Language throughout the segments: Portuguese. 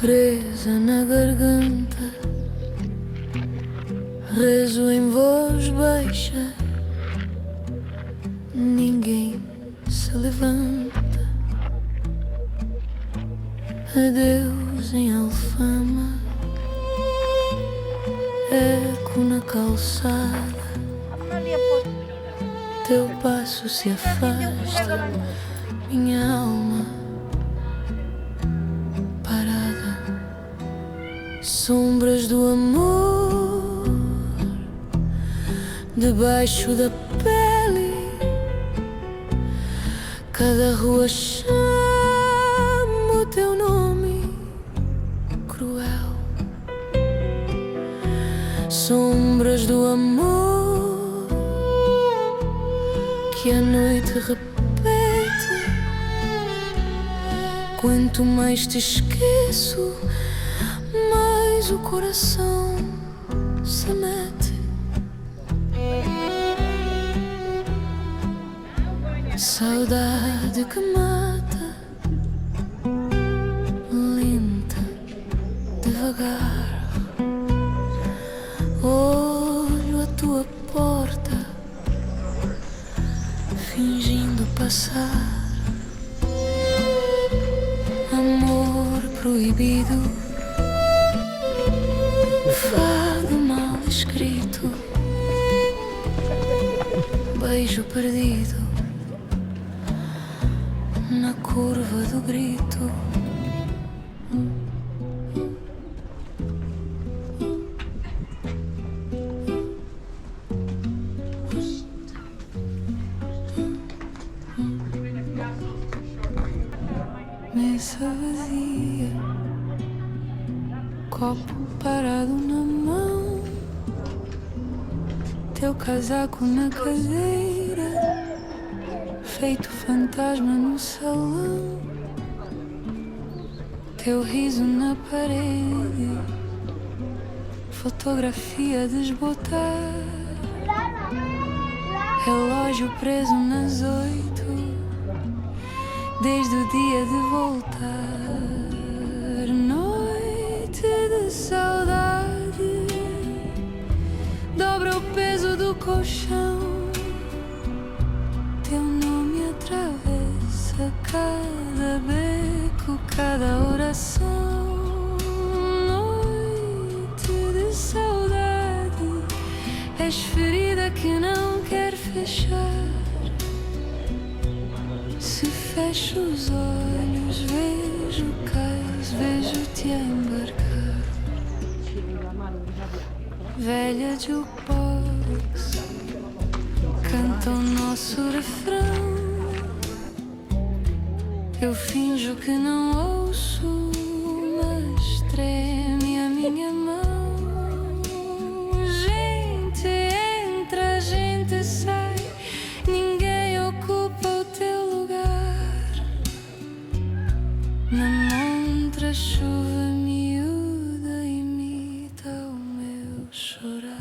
presa na garganta, rezo em voz baixa, ninguém se levanta. Adeus em Alfama, eco na calçada, teu passo se afasta, minha alma parada. Sombras do amor debaixo da pele, cada rua chama o teu nome cruel. Sombras do amor que a noite repete. Quanto mais te esqueço, mais o coração se mete. Saudade que mata, lenta, devagar. Olho a tua porta, fingindo passar. Amor proibido, fado mal escrito, beijo perdido na curva do grito. Mesa vazia, copo parado na mão, teu casaco na cadeira, feito fantasma no salão, teu riso na parede, fotografia a desbotar, relógio preso nas 8, desde o dia de voltar. Noite de saudade, dobra o peso do colchão, teu nome atravessa cada beco, cada oração. Noite de saudade, és ferida que não quer fechar. Se fecho os olhos, vejo cais, vejo-te a embarcar. Velha jukebox, canta o nosso refrão. Eu finjo que não ouço, mas treme a minha mão. Gente entra, gente sai, ninguém ocupa o teu lugar. Na montra chuva miúda imita o meu chorar.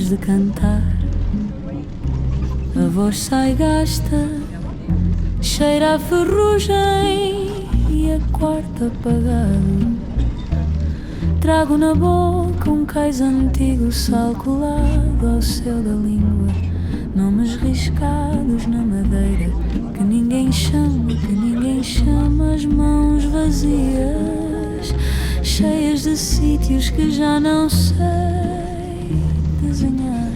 antes de cantar. A voz sai gasta, cheira a ferrugem e a quarto apagado. Trago na boca um cais antigo, sal colado ao céu da língua, nomes riscados na madeira que ninguém chama, as mãos vazias, cheias de sítios que já não sei desenhar.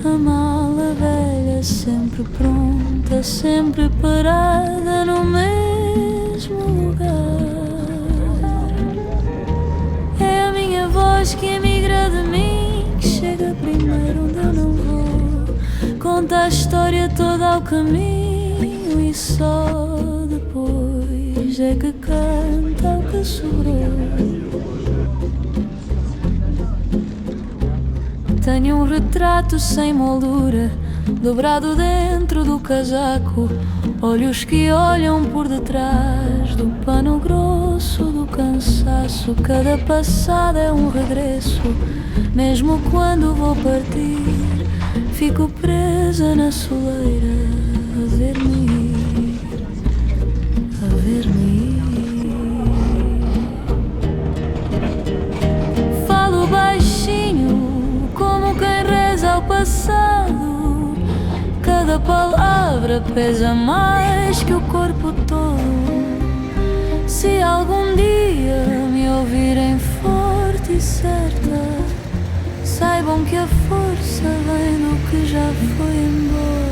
A mala velha sempre pronta, sempre parada no mesmo lugar. É a minha voz que emigra de mim, que chega primeiro onde eu não vou. Conta a história toda ao caminho e só depois é que canta o que sobrou. Tenho um retrato sem moldura, dobrado dentro do casaco, olhos que olham por detrás do pano grosso do cansaço. Cada passada é um regresso, mesmo quando vou partir, fico presa na soleira a ver-me ir, a ver-me ir. Falo baixinho como quem reza ao passado, cada palavra pesa mais que o corpo todo. Se algum dia me ouvirem forte e certa, saibam que a força vem do que já foi embora.